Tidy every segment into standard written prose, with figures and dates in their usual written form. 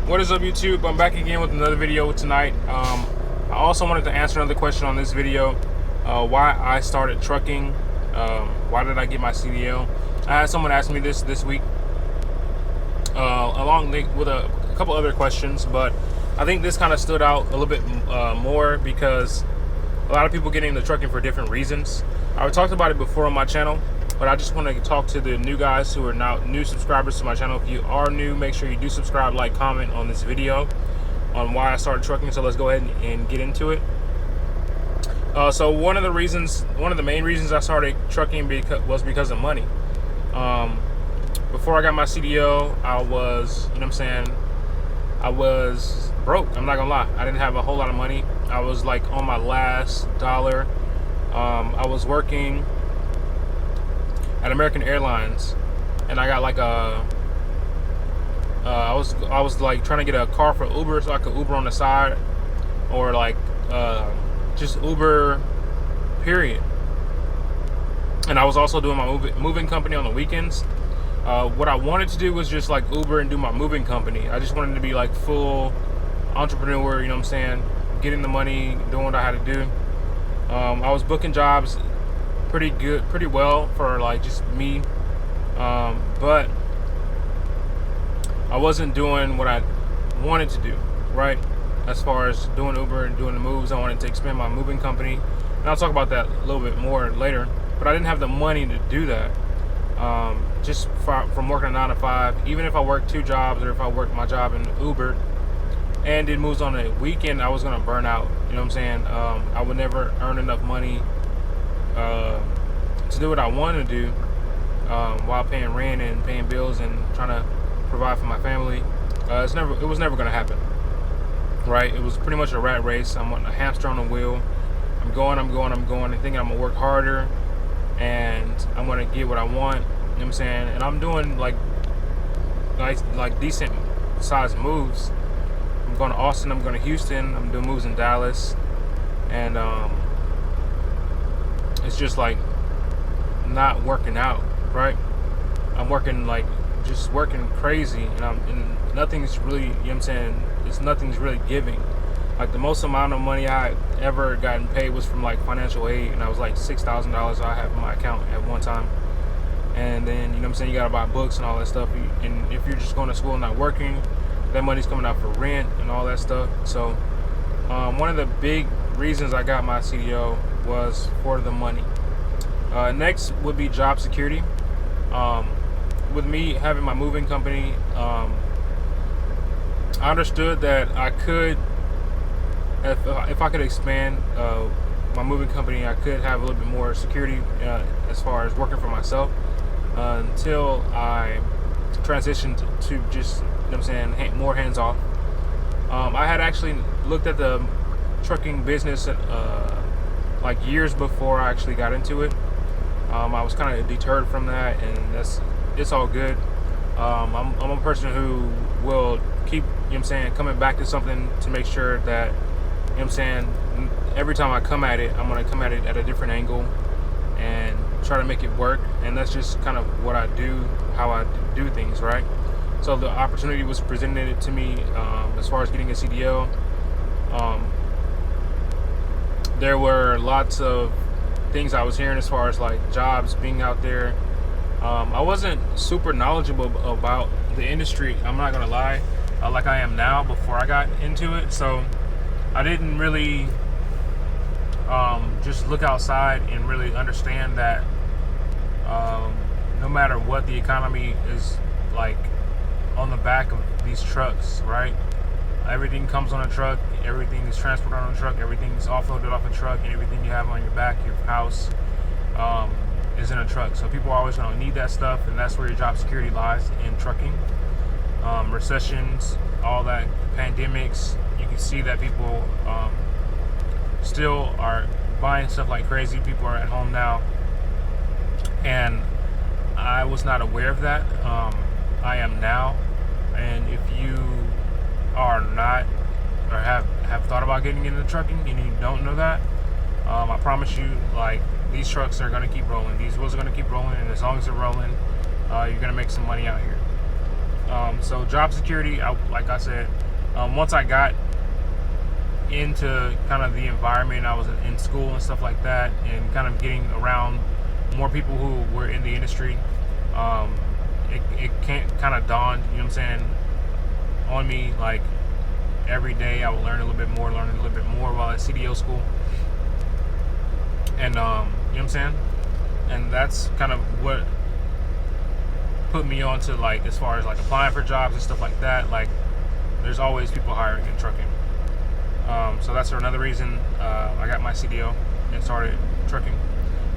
What is up, YouTube? I'm back again with another video tonight. I also wanted to answer another question on this video. Why I started trucking. Why did I get my CDL? I had someone ask me this week, along with a couple other questions, but I think this kind of stood out a little bit more because a lot of people get into trucking for different reasons. I talked about it before on my channel, but I just want to talk to the new guys who are now new subscribers to my channel. If you are new, make sure you do subscribe, like, comment on this video on why I started trucking. So let's go ahead and get into it. So one of the main reasons I started trucking was because of money. Before I got my CDL, I was, I was broke. I'm not gonna lie. I didn't have a whole lot of money. I was like on my last dollar. I was working at American Airlines, and I got like I was like trying to get a car for Uber so I could Uber on the side, or like just Uber, period. And I was also doing my moving company on the weekends. What I wanted to do was just like Uber and do my moving company. I just wanted to be like full entrepreneur, getting the money, doing what I had to do. I was booking jobs pretty well for like just me, but I wasn't doing what I wanted to do, right? As far as doing Uber and doing the moves, I wanted to expand my moving company, and I'll talk about that a little bit more later. But I didn't have the money to do that. Just from working a 9 to 5, even if I worked 2 jobs or if I worked my job in Uber and did moves on a weekend, I was gonna burn out. I would never earn enough money to do what I wanted to do while paying rent and paying bills and trying to provide for my family. It was never gonna happen, right? It was pretty much a rat race. I'm on a hamster on a wheel. I'm going, and thinking I'm gonna work harder and I'm gonna get what I want. And I'm doing like decent sized moves. I'm going to Austin, I'm going to Houston, I'm doing moves in Dallas, and it's just like not working out, right? I'm working just working crazy, and nothing's really, nothing's really giving. Like the most amount of money I ever gotten paid was from like financial aid, and I was like $6,000 I have in my account at one time. And then you gotta buy books and all that stuff, and if you're just going to school and not working, that money's coming out for rent and all that stuff. So one of the big reasons I got my CDL was for the money. Next would be job security. With me having my moving company, I understood that I could, if I could expand my moving company, I could have a little bit more security as far as working for myself, until I transitioned to just, more hands off. I had actually looked at the trucking business like years before I actually got into it. I was kind of deterred from that, and it's all good. I'm a person who will keep, coming back to something to make sure that, every time I come at it, I'm going to come at it at a different angle and try to make it work. And that's just kind of what I do, how I do things, right? So the opportunity was presented to me as far as getting a CDL. There were lots of things I was hearing as far as like jobs being out there. I wasn't super knowledgeable about the industry, I'm not gonna lie, like I am now before I got into it. So I didn't really just look outside and really understand that no matter what, the economy is like on the back of these trucks, right? Everything comes on a truck, everything is transported on a truck, everything is offloaded off a truck, and everything you have on your back, your house, is in a truck. So people are always going to need that stuff, and that's where your job security lies, in trucking. Recessions, all that, pandemics, you can see that people still are buying stuff like crazy. People are at home now, and I was not aware of that. I am now, and if you are not, or have thought about getting into trucking and you don't know that, I promise you, like, these trucks are going to keep rolling. These wheels are going to keep rolling, and as long as they're rolling, you're going to make some money out here. So job security, like I said, once I got into kind of the environment, I was in school and stuff like that, and kind of getting around more people who were in the industry. Um, it can't kind of dawned, you know what I'm saying, on me. Like every day, I would learn a little bit more while at CDL school, and you know what I'm saying, and that's kind of what put me on to, like, as far as like applying for jobs and stuff like that. Like there's always people hiring in trucking. So that's another reason I got my CDL and started trucking.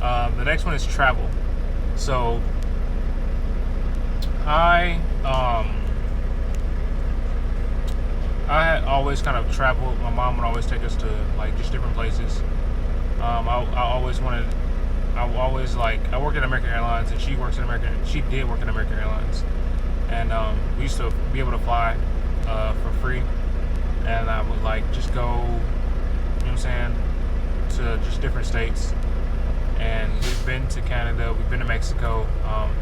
The next one is travel. So I had always kind of traveled. My mom would always take us to like just different places. I always wanted. I worked at American Airlines, and she did work at American Airlines, and we used to be able to fly for free, and I would like just go, you know what I'm saying, to just different states, and we've been to Canada, we've been to Mexico,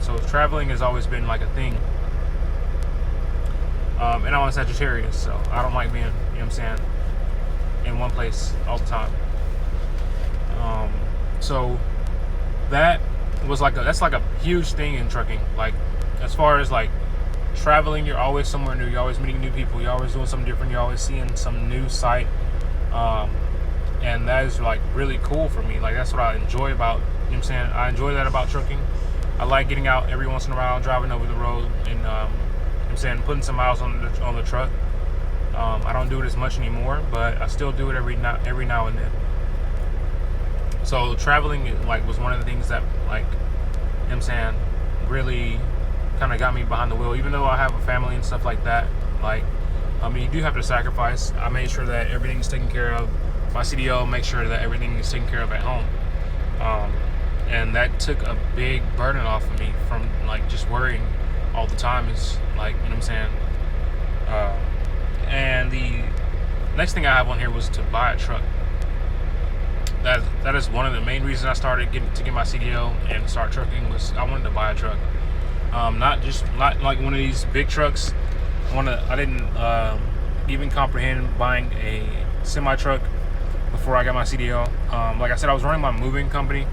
so traveling has always been like a thing, and I'm a Sagittarius, so I don't like being, you know what I'm saying, in one place all the time. So that was that's like a huge thing in trucking. Like as far as like traveling, you're always somewhere new, you're always meeting new people, you're always doing something different, you're always seeing some new sight, and that is like really cool for me. Like that's what I enjoy about, you know what I'm saying, I enjoy that about trucking. I like getting out every once in a while, driving over the road, and you know what I'm saying, putting some miles on the truck. I don't do it as much anymore, but I still do it every now and then. So traveling like was one of the things that, like, you know what I'm saying, really kind of got me behind the wheel. Even though I have a family and stuff like that, like, I mean, you do have to sacrifice. I made sure that everything's taken care of. My CDL make sure that everything is taken care of at home, and that took a big burden off of me from like just worrying all the time. Is like, you know what I'm saying. And the next thing I have on here was to buy a truck. That is one of the main reasons I started to get my CDL and start trucking, was I wanted to buy a truck. Not like one of these big trucks. I didn't even comprehend buying a semi truck before I got my CDL. Like I said, I was running my moving company,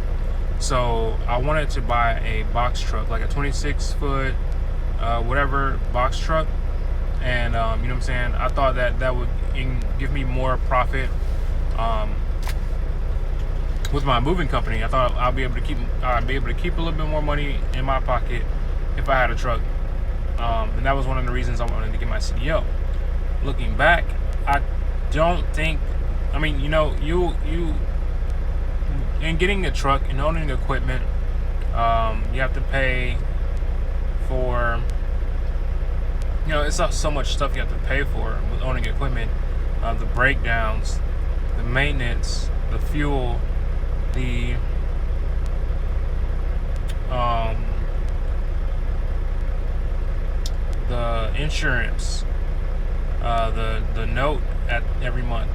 so I wanted to buy a box truck, like a 26-foot whatever box truck, and you know what I'm saying. I thought that would give me more profit. With my moving company, I thought I'd be able to keep a little bit more money in my pocket if I had a truck, and that was one of the reasons I wanted to get my CDL. Looking back, I don't think. I mean, you know, you in getting a truck and owning equipment, you have to pay for. You know, it's not so much stuff you have to pay for with owning equipment: the breakdowns, the maintenance, the fuel, the insurance, the note at every month.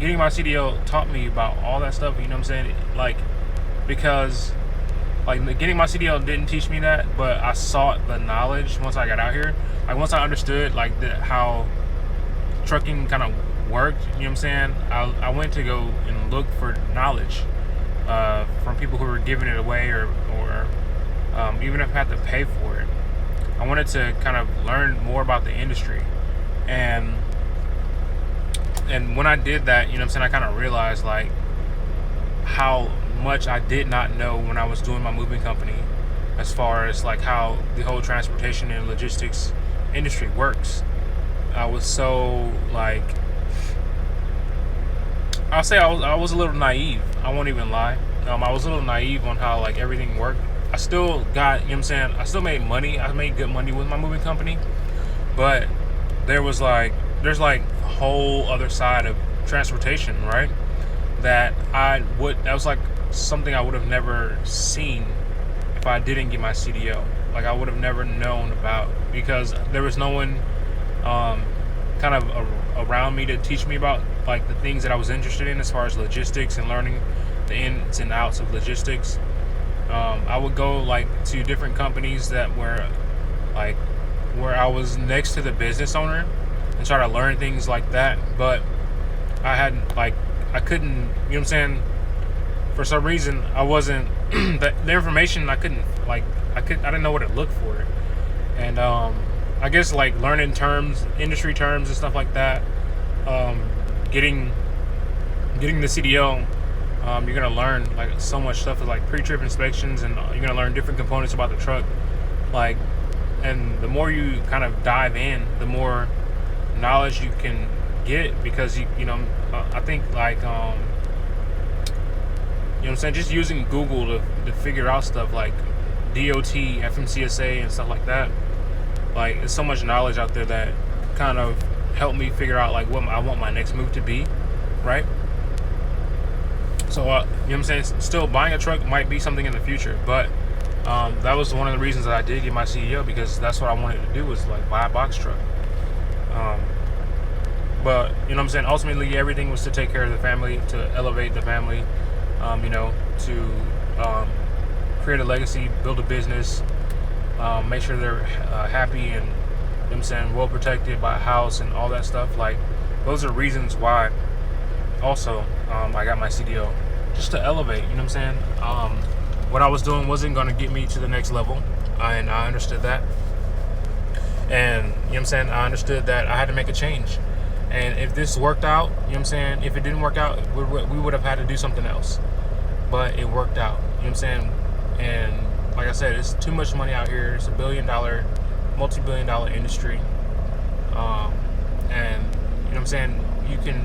Getting my CDL taught me about all that stuff, you know what I'm saying? Like, because like getting my CDL didn't teach me that, but I sought the knowledge once I got out here. Like once I understood like how trucking kind of worked, you know what I'm saying, I went to go and look for knowledge from people who were giving it away, or even if I had to pay for it. I wanted to kind of learn more about the industry, and when I did that, you know what I'm saying, I kind of realized like how much I did not know when I was doing my moving company, as far as like how the whole transportation and logistics industry works. I was so like, I'll say I was a little naive. I won't even lie. I was a little naive on how like everything worked. I still got, you know what I'm saying, I still made money. I made good money with my moving company, but there's like a whole other side of transportation, right? That was like something I would have never seen if I didn't get my CDL. Like I would have never known about, because there was no one kind of around me to teach me about like the things that I was interested in as far as logistics and learning the ins and outs of logistics. I would go like to different companies that were like where I was next to the business owner and try to learn things like that. But I hadn't, like, I couldn't, you know what I'm saying? For some reason, I wasn't, the information I couldn't, like, I didn't know where to look for it. And I guess like learning terms, industry terms and stuff like that, getting the CDL, you're gonna learn like so much stuff with like pre-trip inspections, and you're gonna learn different components about the truck. Like, and the more you kind of dive in, the more knowledge you can get, because you know, I think like you know what I'm saying, just using Google to figure out stuff like DOT, FMCSA, and stuff like that. Like, there's so much knowledge out there that kind of helped me figure out like what I want my next move to be, right? So you know what I'm saying, still buying a truck might be something in the future, but that was one of the reasons that I did get my CDL, because that's what I wanted to do, was like buy a box truck. But you know what I'm saying, ultimately everything was to take care of the family, to elevate the family, you know, to create a legacy, build a business, make sure they're happy and, you know what I'm saying, well protected, by a house and all that stuff. Like, those are reasons why also I got my CDL, just to elevate, you know what I'm saying. What I was doing wasn't going to get me to the next level, and I understood that. And you know what I'm saying, I understood that I had to make a change. And if this worked out, you know what I'm saying, if it didn't work out, we would have had to do something else. But it worked out, you know what I'm saying. And like I said, it's too much money out here. It's $1 billion, multi-billion-dollar industry. And you know what I'm saying, you can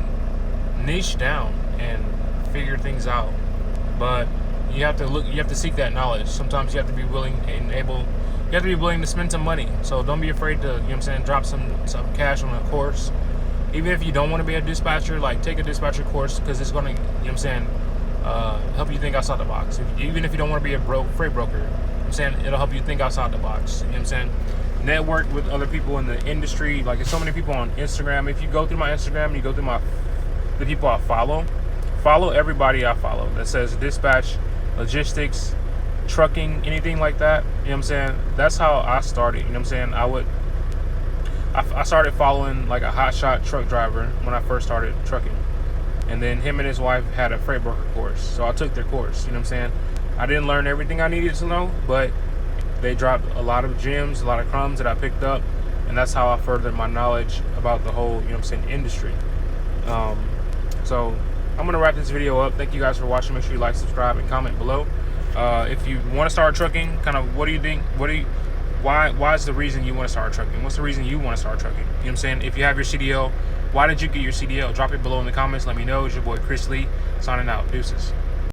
niche down and figure things out, but you have to seek that knowledge. Sometimes you have to be willing and able, you have to be willing to spend some money. So don't be afraid to, you know what I'm saying, drop some cash on a course. Even if you don't want to be a dispatcher, like, take a dispatcher course, because it's going to, you know what I'm saying, help you think outside the box. Even if you don't want to be a freight broker, you know what I'm saying, it'll help you think outside the box. You know what I'm saying? Network with other people in the industry. Like, there's so many people on Instagram. If you go through my Instagram and you go through the people I follow everybody I follow that says dispatch, logistics, trucking, anything like that. You know what I'm saying? That's how I started. You know what I'm saying? I started following like a hotshot truck driver when I first started trucking. And then him and his wife had a freight broker course. So I took their course, you know what I'm saying? I didn't learn everything I needed to know, but they dropped a lot of gems, a lot of crumbs that I picked up. And that's how I furthered my knowledge about the whole, you know what I'm saying, industry. So I'm going to wrap this video up. Thank you guys for watching. Make sure you like, subscribe, and comment below. If you want to start trucking, kind of, what do you think? Why is the reason you want to start trucking? What's the reason you want to start trucking? You know what I'm saying? If you have your CDL, why did you get your CDL? Drop it below in the comments. Let me know. It's your boy Chris Lee, signing out. Deuces.